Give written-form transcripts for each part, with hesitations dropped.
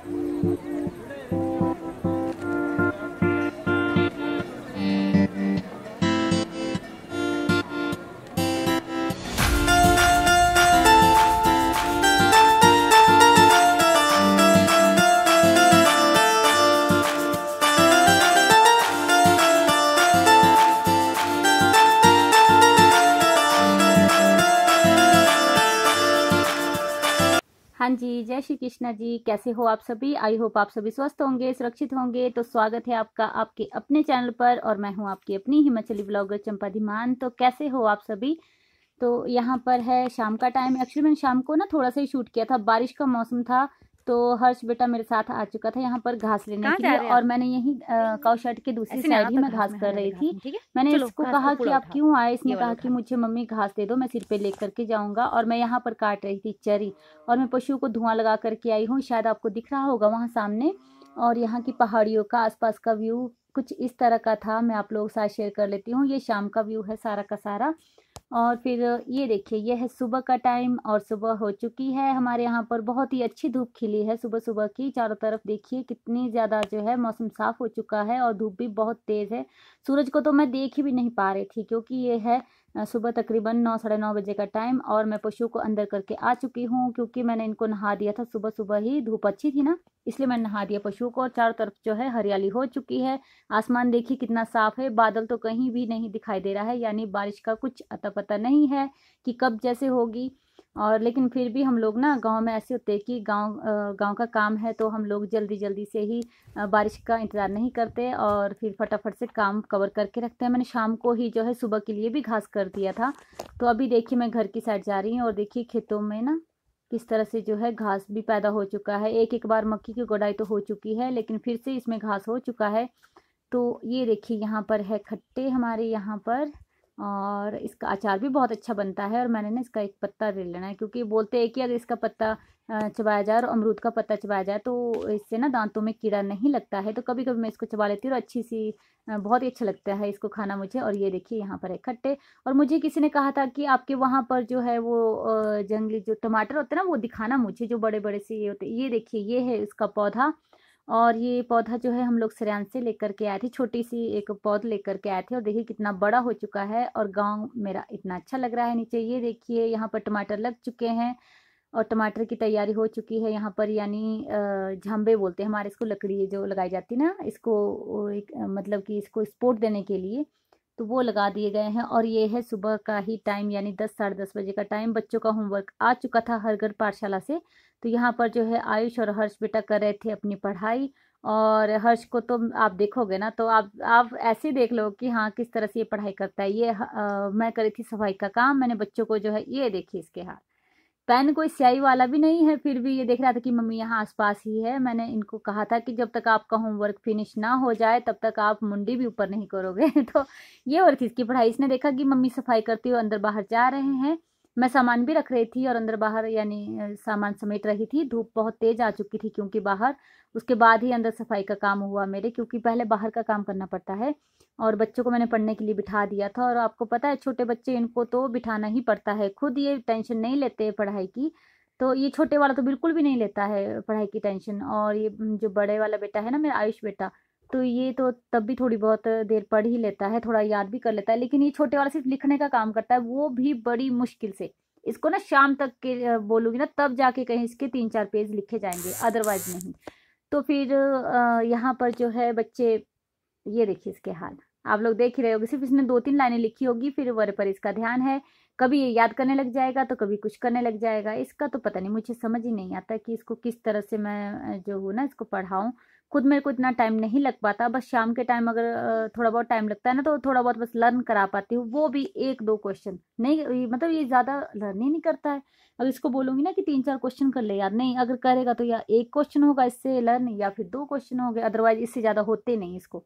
हाँ जी, जय श्री कृष्णा जी। कैसे हो आप सभी? आई होप आप सभी स्वस्थ होंगे, सुरक्षित होंगे। तो स्वागत है आपका आपके अपने चैनल पर, और मैं हूँ आपकी अपनी हिमाचली ब्लॉगर चंपा धीमान। तो कैसे हो आप सभी? तो यहाँ पर है शाम का टाइम। एक्चुअली मैंने शाम को ना थोड़ा सा ही शूट किया था, बारिश का मौसम था। तो हर्ष बेटा मेरे साथ आ चुका था यहाँ पर घास लेने के लिए, और मैंने यही काऊ शेड के दूसरी साइड ही मैं घास कर रही थी। मैंने इसको कहा कि आप क्यों आए? इसने कहा कि मुझे मम्मी घास दे दो, मैं सिर पे ले करके जाऊंगा। और मैं यहाँ पर काट रही थी चरी, और मैं पशु को धुआं लगा करके आई हूँ। शायद आपको दिख रहा होगा वहाँ सामने। और यहाँ की पहाड़ियों का आसपास का व्यू कुछ इस तरह का था। मैं आप लोगों के साथ शेयर कर लेती हूँ। ये शाम का व्यू है सारा का सारा। और फिर ये देखिए, ये है सुबह का टाइम, और सुबह हो चुकी है। हमारे यहाँ पर बहुत ही अच्छी धूप खिली है सुबह सुबह की। चारों तरफ देखिए कितनी ज़्यादा जो है मौसम साफ हो चुका है, और धूप भी बहुत तेज़ है। सूरज को तो मैं देख ही भी नहीं पा रही थी, क्योंकि ये है सुबह तकरीबन 9 साढ़े 9 बजे का टाइम। और मैं पशुओं को अंदर करके आ चुकी हूँ, क्योंकि मैंने इनको नहा दिया था सुबह सुबह ही। धूप अच्छी थी ना, इसलिए मैंने नहा दिया पशुओं को। और चारों तरफ जो है हरियाली हो चुकी है। आसमान देखिए कितना साफ है, बादल तो कहीं भी नहीं दिखाई दे रहा है, यानी बारिश का कुछ अता पता नहीं है कि कब जैसे होगी। और लेकिन फिर भी हम लोग ना गांव में ऐसे होते हैं कि गांव का काम है, तो हम लोग जल्दी जल्दी से ही बारिश का इंतज़ार नहीं करते, और फिर फटाफट से काम कवर करके रखते हैं। मैंने शाम को ही जो है सुबह के लिए भी घास कर दिया था। तो अभी देखिए मैं घर की साइड जा रही हूँ, और देखिए खेतों में ना किस तरह से जो है घास भी पैदा हो चुका है। एक एक बार मक्की की गुड़ाई तो हो चुकी है, लेकिन फिर से इसमें घास हो चुका है। तो ये देखिए यहाँ पर है खट्टे हमारे यहाँ पर, और इसका अचार भी बहुत अच्छा बनता है। और मैंने ना इसका एक पत्ता ले लेना है, क्योंकि बोलते हैं कि अगर इसका पत्ता चबाया जाए और अमरूद का पत्ता चबाया जाए तो इससे ना दांतों में कीड़ा नहीं लगता है। तो कभी कभी मैं इसको चबा लेती हूँ, और अच्छी सी बहुत ही अच्छा लगता है इसको खाना मुझे। और ये देखिए यहाँ पर है खट्टे। और मुझे किसी ने कहा था कि आपके वहाँ पर जो है वो जंगली जो टमाटर होते हैं ना, वो दिखाना मुझे, जो बड़े बड़े से ये होते। ये देखिए ये है इसका पौधा। और ये पौधा जो है हम लोग सरेआन से लेकर के आए थे, छोटी सी एक पौध लेकर के आए थे। और देखिए कितना बड़ा हो चुका है, और गांव मेरा इतना अच्छा लग रहा है। नीचे ये देखिए यहाँ पर टमाटर लग चुके हैं, और टमाटर की तैयारी हो चुकी है यहाँ पर। यानी झांबे बोलते हैं हमारे इसको, लकड़ी जो लगाई जाती है ना इसको, एक मतलब कि इसको सपोर्ट देने के लिए, तो वो लगा दिए गए हैं। और ये है सुबह का ही टाइम, यानी 10 साढ़े 10 बजे का टाइम। बच्चों का होमवर्क आ चुका था हर घर पाठशाला से। तो यहाँ पर जो है आयुष और हर्ष बेटा कर रहे थे अपनी पढ़ाई। और हर्ष को तो आप देखोगे ना, तो आप ऐसे ही देख लो कि हाँ किस तरह से ये पढ़ाई करता है। ये मैं करी थी सफाई का काम। मैंने बच्चों को जो है, ये देखिए इसके हाथ, पेन कोई स्याही वाला भी नहीं है, फिर भी ये देख रहा था कि मम्मी यहाँ आसपास ही है। मैंने इनको कहा था कि जब तक आपका होमवर्क फिनिश ना हो जाए तब तक आप मुंडी भी ऊपर नहीं करोगे। तो ये हो रही थी इसकी पढ़ाई। इसने देखा कि मम्मी सफाई करती हुए अंदर बाहर जा रहे हैं। मैं सामान भी रख रही थी, और अंदर बाहर यानी सामान समेट रही थी। धूप बहुत तेज आ चुकी थी क्योंकि बाहर। उसके बाद ही अंदर सफाई का काम हुआ मेरे, क्योंकि पहले बाहर का काम करना पड़ता है। और बच्चों को मैंने पढ़ने के लिए बिठा दिया था। और आपको पता है छोटे बच्चे, इनको तो बिठाना ही पड़ता है, खुद ये टेंशन नहीं लेते पढ़ाई की। तो ये छोटे वाला तो बिल्कुल भी नहीं लेता है पढ़ाई की टेंशन। और ये जो बड़े वाला बेटा है ना मेरा आयुष बेटा, तो ये तो तब भी थोड़ी बहुत देर पढ़ ही लेता है, थोड़ा याद भी कर लेता है। लेकिन ये छोटे वाला सिर्फ लिखने का काम करता है, वो भी बड़ी मुश्किल से। इसको ना शाम तक के बोलूँगी ना, तब जाके कहीं इसके 3 4 पेज लिखे जाएंगे, अदरवाइज नहीं। तो फिर यहाँ पर जो है बच्चे, ये देखिए इसके हाल, आप लोग देख ही रहे होगे। सिर्फ इसने 2 3 लाइनें लिखी होगी, फिर वर पर इसका ध्यान है। कभी ये याद करने लग जाएगा, तो कभी कुछ करने लग जाएगा। इसका तो पता नहीं, मुझे समझ ही नहीं आता कि इसको किस तरह से मैं जो हूँ ना इसको पढ़ाऊँ। खुद मेरे को इतना टाइम नहीं लग पाता। बस शाम के टाइम अगर थोड़ा बहुत टाइम लगता है ना, तो थोड़ा बहुत बस लर्न करा पाती हूँ, वो भी 1 2 क्वेश्चन नहीं। मतलब ये ज़्यादा लर्न ही नहीं करता है। अगर इसको बोलूँगी ना कि 3 4 क्वेश्चन कर ले यार, नहीं, अगर करेगा तो या 1 क्वेश्चन होगा इससे लर्न, या फिर 2 क्वेश्चन हो गए, अदरवाइज इससे ज़्यादा होते नहीं इसको।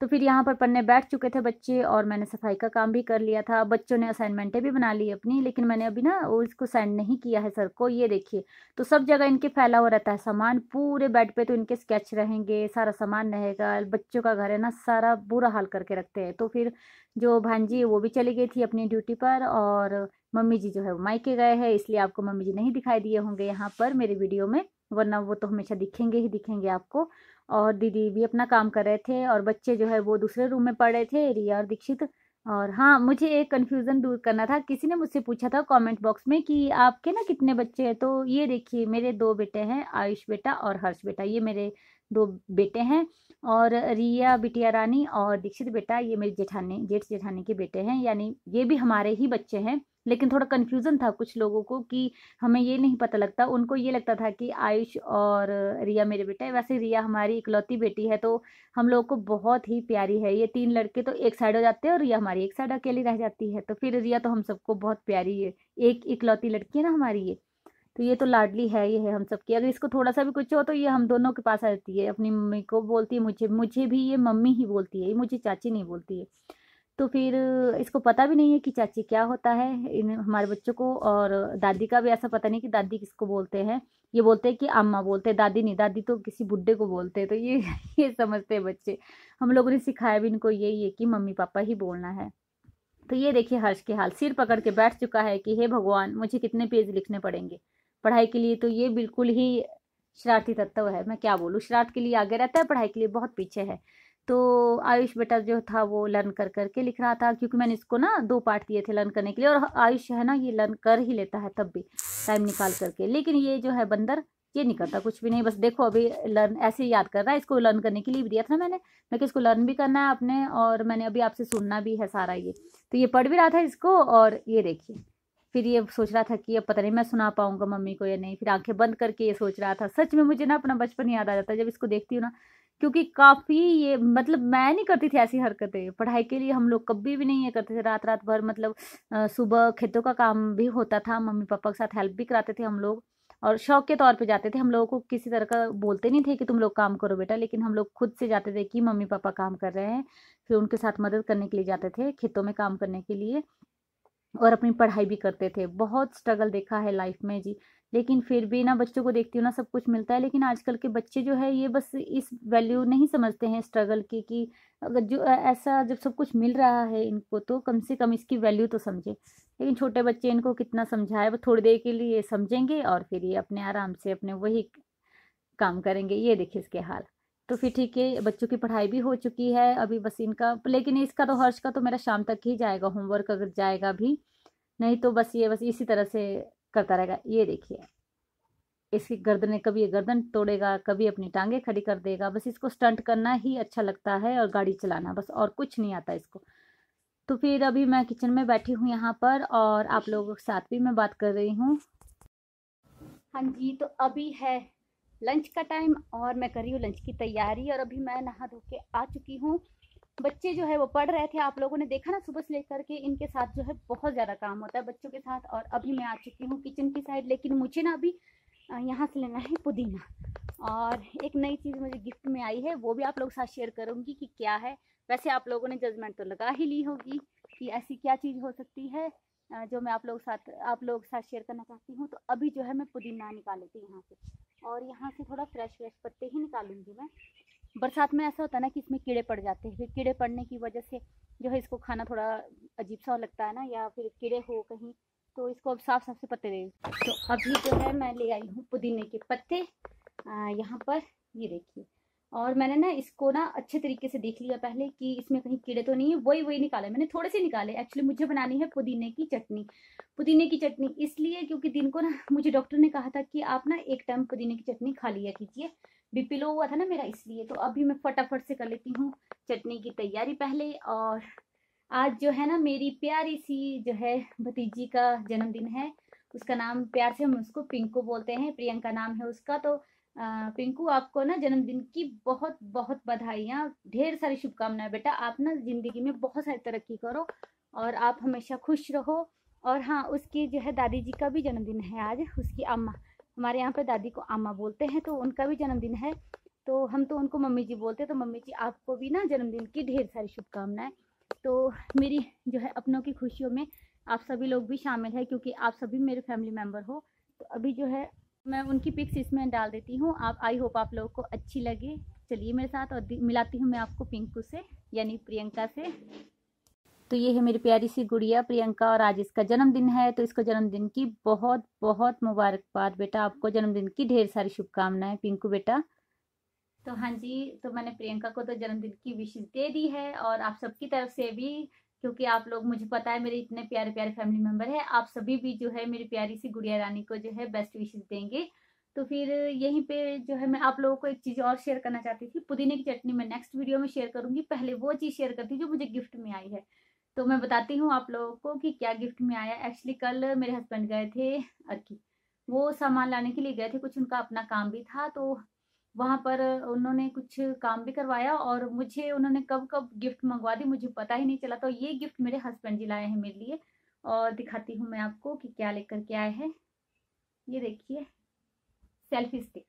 तो फिर यहाँ पर पढ़ने बैठ चुके थे बच्चे, और मैंने सफाई का काम भी कर लिया था। बच्चों ने असाइनमेंटें भी बना ली अपनी, लेकिन मैंने अभी ना वो इसको सेंड नहीं किया है सर को। ये देखिए, तो सब जगह इनके फैला हुआ रहता है सामान। पूरे बेड पे तो इनके स्केच रहेंगे, सारा सामान रहेगा। बच्चों का घर है ना, सारा बुरा हाल करके रखते हैं। तो फिर जो भांजी है वो भी चली गई थी अपनी ड्यूटी पर, और मम्मी जी जो है वो मायके गए हैं, इसलिए आपको मम्मी जी नहीं दिखाई दिए होंगे यहाँ पर मेरे वीडियो में। वरना वो तो हमेशा दिखेंगे ही दिखेंगे आपको। और दीदी भी अपना काम कर रहे थे और बच्चे जो है वो दूसरे रूम में पढ़ रहे थे, रिया और दीक्षित। और हाँ, मुझे एक कन्फ्यूज़न दूर करना था। किसी ने मुझसे पूछा था कमेंट बॉक्स में कि आपके ना कितने बच्चे हैं? तो ये देखिए, मेरे 2 बेटे हैं, आयुष बेटा और हर्ष बेटा, ये मेरे 2 बेटे हैं। और रिया बिटिया रानी और दीक्षित बेटा ये मेरी जेठानी, जेठ जेठानी के बेटे हैं, यानी ये भी हमारे ही बच्चे हैं। लेकिन थोड़ा कन्फ्यूज़न था कुछ लोगों को कि हमें ये नहीं पता लगता, उनको ये लगता था कि आयुष और रिया मेरे बेटे हैं। वैसे रिया हमारी इकलौती बेटी है, तो हम लोग को बहुत ही प्यारी है। ये 3 लड़के तो एक साइड हो जाते हैं और रिया हमारी एक साइड अकेली रह जाती है, तो फिर रिया तो हम सबको बहुत प्यारी है। एक इकलौती लड़की है ना हमारी ये, तो ये तो लाडली है, ये है हम सबकी। अगर इसको थोड़ा सा भी कुछ हो तो ये हम दोनों के पास आ जाती है, अपनी मम्मी को बोलती है, मुझे मुझे भी ये मम्मी ही बोलती है, ये मुझे चाची नहीं बोलती है। तो फिर इसको पता भी नहीं है कि चाची क्या होता है इन हमारे बच्चों को। और दादी का भी ऐसा पता नहीं कि दादी किसको बोलते हैं। ये बोलते हैं कि अम्मा बोलते हैं, दादी नहीं, दादी तो किसी बुड्ढे को बोलते हैं। तो ये ये समझते हैं बच्चे। हम लोगों ने सिखाया भी इनको यही है कि मम्मी पापा ही बोलना है। तो ये देखिए हर्ष के हाल, सिर पकड़ के बैठ चुका है कि हे भगवान, मुझे कितने पेज लिखने पड़ेंगे पढ़ाई के लिए। तो ये बिल्कुल ही शरारती तत्व है, मैं क्या बोलूँ, शरारत के लिए आगे रहता है, पढ़ाई के लिए बहुत पीछे है। तो आयुष बेटा जो था वो लर्न कर करके लिख रहा था, क्योंकि मैंने इसको ना 2 पार्ट दिए थे लर्न करने के लिए। और आयुष है ना, ये लर्न कर ही लेता है तब भी टाइम निकाल करके। लेकिन ये जो है बंदर, ये नहीं करता कुछ भी नहीं, बस देखो अभी लर्न ऐसे ही याद कर रहा है। इसको लर्न करने के लिए भी दिया था ना मैंने, मैं कि इसको लर्न भी करना है अपने, और मैंने अभी आपसे सुनना भी है सारा ये। तो ये पढ़ भी रहा था इसको, और ये देखिए फिर ये सोच रहा था कि अब पता नहीं मैं सुना पाऊंगा मम्मी को या नहीं। फिर आंखें बंद करके ये सोच रहा था। सच में मुझे ना अपना बचपन याद आ जाता है जब इसको देखती हूँ ना, क्योंकि काफ़ी ये मतलब मैं नहीं करती थी ऐसी हरकतें पढ़ाई के लिए। हम लोग कभी भी नहीं ये करते थे, रात रात भर मतलब सुबह खेतों का काम भी होता था, मम्मी पापा के साथ हेल्प भी कराते थे हम लोग। और शौक के तौर पे जाते थे, हम लोगों को किसी तरह का बोलते नहीं थे कि तुम लोग काम करो बेटा, लेकिन हम लोग खुद से जाते थे कि मम्मी पापा काम कर रहे हैं, फिर उनके साथ मदद करने के लिए जाते थे खेतों में काम करने के लिए। और अपनी पढ़ाई भी करते थे। बहुत स्ट्रगल देखा है लाइफ में जी। लेकिन फिर भी ना बच्चों को देखती हूँ ना, सब कुछ मिलता है। लेकिन आजकल के बच्चे जो है ये बस इस वैल्यू नहीं समझते हैं स्ट्रगल की, कि अगर जो ऐसा जब सब कुछ मिल रहा है इनको, तो कम से कम इसकी वैल्यू तो समझे। लेकिन छोटे बच्चे, इनको कितना समझाए, वो थोड़ी देर के लिए समझेंगे और फिर ये अपने आराम से अपने वही काम करेंगे। ये देखिए इसके हाल। तो फिर ठीक है, बच्चों की पढ़ाई भी हो चुकी है अभी, बस इनका, लेकिन इसका तो हर्ष का तो मेरा शाम तक ही जाएगा होमवर्क, अगर जाएगा भी। नहीं तो बस ये बस इसी तरह से करता रहेगा। ये देखिए इसकी गर्दन, कभी ये गर्दन तोड़ेगा, कभी अपनी टांगे खड़ी कर देगा। बस इसको स्टंट करना ही अच्छा लगता है और गाड़ी चलाना, बस और कुछ नहीं आता इसको। तो फिर अभी मैं किचन में बैठी हूँ यहाँ पर, और आप लोगों के साथ भी मैं बात कर रही हूँ। हाँ जी, तो अभी है लंच का टाइम और मैं कर रही हूँ लंच की तैयारी। और अभी मैं नहा धो के आ चुकी हूँ। बच्चे जो है वो पढ़ रहे थे, आप लोगों ने देखा ना सुबह से लेकर के, इनके साथ जो है बहुत ज़्यादा काम होता है बच्चों के साथ। और अभी मैं आ चुकी हूँ किचन की साइड, लेकिन मुझे ना अभी यहाँ से लेना है पुदीना। और एक नई चीज़ मुझे गिफ्ट में आई है, वो भी आप लोग साथ शेयर करूँगी कि क्या है। वैसे आप लोगों ने जजमेंट तो लगा ही ली होगी कि ऐसी क्या चीज़ हो सकती है जो मैं आप लोग साथ शेयर करना चाहती हूँ। तो अभी जो है मैं पुदीना निकाल लेती हूँ यहाँ से, और यहाँ से थोड़ा फ्रेश फ्रेश पत्ते ही निकालूंगी मैं। बरसात में ऐसा होता है ना कि इसमें कीड़े पड़ जाते हैं, फिर कीड़े पड़ने की वजह से जो है इसको खाना थोड़ा अजीब सा लगता है ना, या फिर कीड़े हो कहीं, तो इसको अब साफ साफ से पत्ते दे। तो अभी जो है मैं ले आई हूँ पुदीने के पत्ते यहाँ पर, ये देखिए। और मैंने ना इसको ना अच्छे तरीके से देख लिया पहले कि इसमें कहीं कीड़े तो नहीं है, वही निकाले मैंने, थोड़े से निकाले। एक्चुअली मुझे बनानी है पुदीने की चटनी। पुदीने की चटनी इसलिए क्योंकि दिन को ना मुझे डॉक्टर ने कहा था कि आप ना एक टाइम पुदीने की चटनी खा लिया कीजिए, बीपी लो हुआ था ना मेरा, इसलिए। तो अभी मैं फटाफट से कर लेती हूँ चटनी की तैयारी पहले। और आज जो है ना मेरी प्यारी सी जो है भतीजी का जन्मदिन है। उसका नाम प्यार से हम उसको पिंकू बोलते हैं, प्रियंका नाम है उसका। तो पिंकू, आपको ना जन्मदिन की बहुत बहुत बधाइयाँ, ढेर सारी शुभकामनाएं बेटा। आप ना जिंदगी में बहुत सारी तरक्की करो और आप हमेशा खुश रहो। और हाँ, उसकी जो है दादी जी का भी जन्मदिन है आज, उसकी अम्मा, हमारे यहाँ पे दादी को अम्मा बोलते हैं, तो उनका भी जन्मदिन है। तो हम तो उनको मम्मी जी बोलते हैं। तो मम्मी जी, आपको भी ना जन्मदिन की ढेर सारी शुभकामनाएं। तो मेरी जो है अपनों की खुशियों में आप सभी लोग भी शामिल है, क्योंकि आप सभी मेरे फैमिली मेम्बर हो। तो अभी जो है मैं उनकी पिक्स इसमें डाल देती हूँ। आप, आई होप आप लोगों को अच्छी लगे। चलिए मेरे साथ, और मिलाती हूँ मैं आपको पिंकू से, यानी प्रियंका से। तो ये है मेरी प्यारी सी गुड़िया प्रियंका और आज इसका जन्मदिन है, तो इसको जन्मदिन की बहुत बहुत मुबारकबाद बेटा। आपको जन्मदिन की ढेर सारी शुभकामनाएं पिंकू बेटा। तो हाँ जी, तो मैंने प्रियंका को तो जन्मदिन की विशेष दे दी है और आप सबकी तरफ से भी, क्योंकि आप लोग, मुझे पता है मेरे इतने प्यारे प्यारे फैमिली मेंबर है, आप सभी भी जो है मेरी प्यारी सी गुड़िया रानी को जो है बेस्ट विशेष देंगे। तो फिर यहीं पे जो है मैं आप लोगों को एक चीज और शेयर करना चाहती थी। पुदीने की चटनी मैं नेक्स्ट वीडियो में शेयर करूंगी, पहले वो चीज शेयर करती जो मुझे गिफ्ट में आई है। तो मैं बताती हूँ आप लोगों को कि क्या गिफ्ट में आया। एक्चुअली कल मेरे हस्बैंड गए थे अर्की, वो सामान लाने के लिए गए थे, कुछ उनका अपना काम भी था, तो वहां पर उन्होंने कुछ काम भी करवाया और मुझे उन्होंने कब कब गिफ्ट मंगवा दी मुझे पता ही नहीं चला। तो ये गिफ्ट मेरे हस्बैंड जी लाए हैं मेरे लिए और दिखाती हूँ मैं आपको कि क्या लेकर के आए हैं। ये देखिए, सेल्फी स्टिक,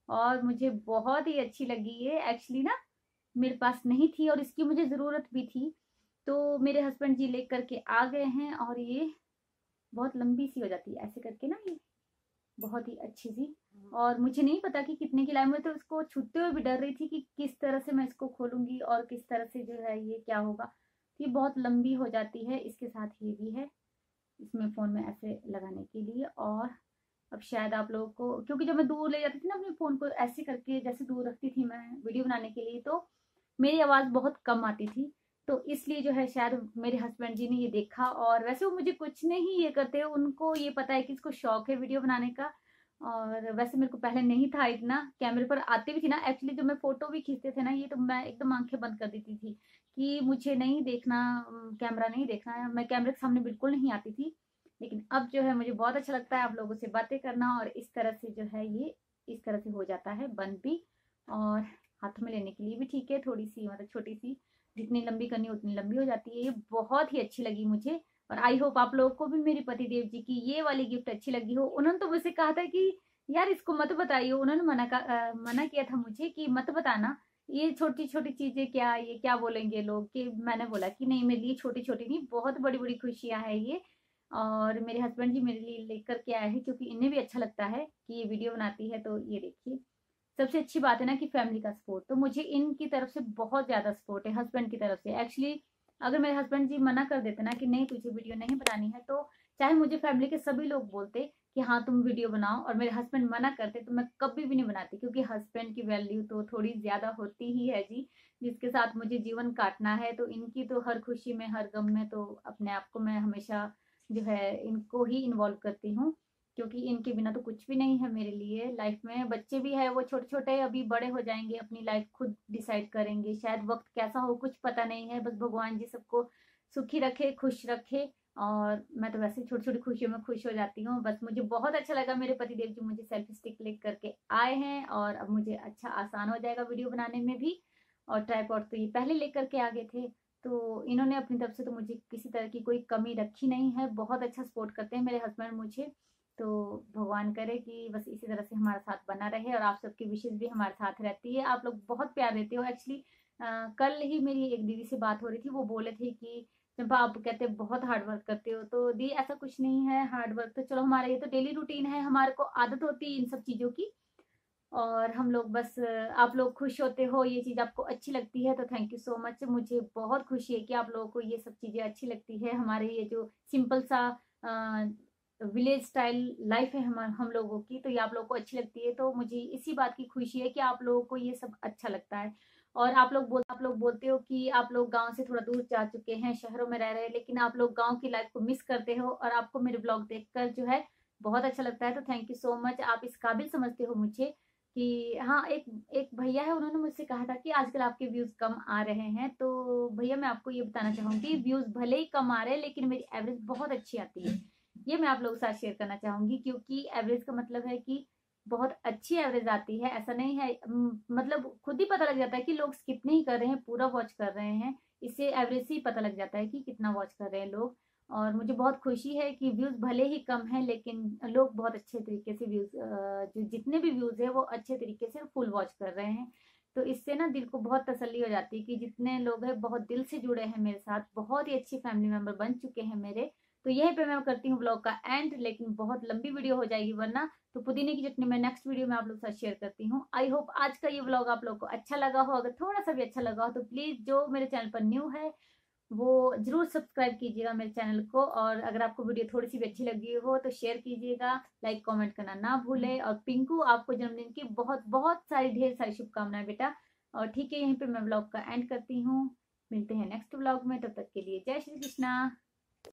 और मुझे बहुत ही अच्छी लगी ये। एक्चुअली ना मेरे पास नहीं थी और इसकी मुझे ज़रूरत भी थी, तो मेरे हस्बैंड जी लेकर के आ गए हैं। और ये बहुत लंबी सी हो जाती है ऐसे करके ना, ये बहुत ही अच्छी सी। और मुझे नहीं पता कि कितने की लाई, मैं तो इसको छूते हुए भी डर रही थी कि किस तरह से मैं इसको खोलूंगी और किस तरह से जो है ये क्या होगा। ये बहुत लंबी हो जाती है। इसके साथ ये भी है इसमें फ़ोन में ऐसे लगाने के लिए। और अब शायद आप लोगों को, क्योंकि जब मैं दूर ले जाती थी ना अपने फ़ोन को ऐसे करके, जैसे दूर रखती थी मैं वीडियो बनाने के लिए, तो मेरी आवाज़ बहुत कम आती थी। तो इसलिए जो है शायद मेरे हस्बैंड जी ने ये देखा, और वैसे वो मुझे कुछ नहीं ये करते, उनको ये पता है कि इसको शौक है वीडियो बनाने का। और वैसे मेरे को पहले नहीं था इतना, कैमरे पर आती भी थी ना एक्चुअली, जब मैं फोटो भी खींचते थे ना ये, तो मैं एकदम आंखें बंद कर देती थी कि मुझे नहीं देखना, कैमरा नहीं देखना है, मैं कैमरे के सामने बिल्कुल नहीं आती थी। लेकिन अब जो है मुझे बहुत अच्छा लगता है आप लोगों से बातें करना, और इस तरह से जो है ये इस तरह से हो जाता है बंद भी, और हाथ में लेने के लिए भी ठीक है। थोड़ी सी मतलब छोटी सी, जितनी लंबी करनी उतनी लंबी हो जाती है। ये बहुत ही अच्छी लगी मुझे, और आई होप आप लोगों को भी मेरे पति देव जी की ये वाली गिफ्ट अच्छी लगी हो। उन्होंने तो मुझसे कहा था कि यार इसको मत बताइए, उन्होंने मना किया था मुझे कि मत बताना ये छोटी छोटी चीजें, क्या ये क्या बोलेंगे लोग। कि मैंने बोला कि नहीं, मेरे लिए छोटी छोटी नहीं, बहुत बड़ी बड़ी खुशियां हैं ये। और मेरे हस्बैंड जी मेरे लिए लेकर के आए हैं, क्योंकि इन्हें भी अच्छा लगता है कि ये वीडियो बनाती है। तो ये देखिए, सबसे अच्छी बात है ना कि फैमिली का सपोर्ट, तो मुझे इनकी तरफ से बहुत ज्यादा सपोर्ट है, हस्बैंड की तरफ से। एक्चुअली अगर मेरे हस्बैंड जी मना कर देते ना कि नहीं तुझे वीडियो नहीं बनानी है, तो चाहे मुझे फैमिली के सभी लोग बोलते कि हाँ तुम वीडियो बनाओ, और मेरे हस्बैंड मना करते, तो मैं कभी भी नहीं बनाती, क्योंकि हस्बैंड की वैल्यू तो थोड़ी ज्यादा होती ही है जी, जिसके साथ मुझे जीवन काटना है। तो इनकी तो हर खुशी में हर गम में तो अपने आप को मैं हमेशा जो है इनको ही इन्वॉल्व करती हूँ, क्योंकि इनके बिना तो कुछ भी नहीं है मेरे लिए लाइफ में। बच्चे भी है, वो छोटे छोटे अभी बड़े हो जाएंगे, अपनी लाइफ खुद डिसाइड करेंगे, शायद वक्त कैसा हो कुछ पता नहीं है। बस भगवान जी सबको सुखी रखे, खुश रखे। और मैं तो वैसे छोटी छोटी खुशियों में खुश हो जाती हूँ। बस मुझे बहुत अच्छा लगा, मेरे पतिदेव जी मुझे सेल्फी स्टिक लेकर करके आए हैं, और अब मुझे अच्छा आसान हो जाएगा वीडियो बनाने में भी। और ट्राइपॉड तो ये पहले लेकर के आ गए थे, तो इन्होंने अपनी तरफ से तो मुझे किसी तरह की कोई कमी रखी नहीं है। बहुत अच्छा सपोर्ट करते हैं मेरे हस्बैंड मुझे। तो भगवान करे कि बस इसी तरह से हमारा साथ बना रहे, और आप सबकी विशेष भी हमारे साथ रहती है। आप लोग बहुत प्यार देते हो। एक्चुअली कल ही मेरी एक दीदी से बात हो रही थी, वो बोले थे कि चंपा आप कहते बहुत हार्ड वर्क करते हो। तो दी ऐसा कुछ नहीं है, हार्ड वर्क तो चलो हमारा ये तो डेली रूटीन है, हमारे को आदत होती है इन सब चीज़ों की। और हम लोग बस आप लोग खुश होते हो, ये चीज़ आपको अच्छी लगती है, तो थैंक यू सो मच। मुझे बहुत खुशी है कि आप लोगों को ये सब चीज़ें अच्छी लगती है। हमारे ये जो सिंपल सा विलेज स्टाइल लाइफ है हम लोगों की, तो ये आप लोगों को अच्छी लगती है। तो मुझे इसी बात की खुशी है कि आप लोगों को ये सब अच्छा लगता है। और आप लोग बोलते हो कि आप लोग गांव से थोड़ा दूर जा चुके हैं, शहरों में रह रहे हैं, लेकिन आप लोग गांव की लाइफ को मिस करते हो, और आपको मेरे ब्लॉग देखकर जो है बहुत अच्छा लगता है। तो थैंक यू सो मच, आप इस काबिल समझते हो मुझे कि हाँ। एक एक भैया है, उन्होंने मुझसे कहा था कि आजकल आपके व्यूज कम आ रहे हैं। तो भैया मैं आपको ये बताना चाहूंगी, व्यूज भले ही कम आ रहे हैं, लेकिन मेरी एवरेज बहुत अच्छी आती है। ये मैं आप लोगों के साथ शेयर करना चाहूंगी, क्योंकि एवरेज का मतलब है कि बहुत अच्छी एवरेज आती है, ऐसा नहीं है। मतलब खुद ही पता लग जाता है कि लोग स्किप नहीं कर रहे हैं, पूरा वॉच कर रहे हैं। इससे एवरेज से ही पता लग जाता है कि कितना वॉच कर रहे हैं लोग। और मुझे बहुत खुशी है कि व्यूज भले ही कम है, लेकिन लोग बहुत अच्छे तरीके से व्यूज, जो जितने भी व्यूज है वो अच्छे तरीके से फुल वॉच कर रहे हैं। तो इससे ना दिल को बहुत तसल्ली हो जाती है कि जितने लोग हैं बहुत दिल से जुड़े हैं मेरे साथ, बहुत ही अच्छी फैमिली मेंबर बन चुके हैं मेरे। तो यहीं पे मैं करती हूँ ब्लॉग का एंड, लेकिन बहुत लंबी वीडियो हो जाएगी वरना। तो पुदीने की चटनी मैं नेक्स्ट वीडियो में आप लोग के साथ शेयर करती हूँ। आई होप आज का ये ब्लॉग आप लोग को अच्छा लगा हो। अगर थोड़ा सा भी अच्छा लगा हो तो प्लीज, जो मेरे चैनल पर न्यू है वो जरूर सब्सक्राइब कीजिएगा मेरे चैनल को। और अगर आपको वीडियो थोड़ी सी भी अच्छी लगी हो तो शेयर कीजिएगा, लाइक कमेंट करना ना भूले। और पिंकू, आपको जन्मदिन की बहुत बहुत सारी ढेर सारी शुभकामनाएं बेटा। और ठीक है, यहीं पे मैं ब्लॉग का एंड करती हूँ। मिलते हैं नेक्स्ट ब्लॉग में, तब तक के लिए जय श्री कृष्णा।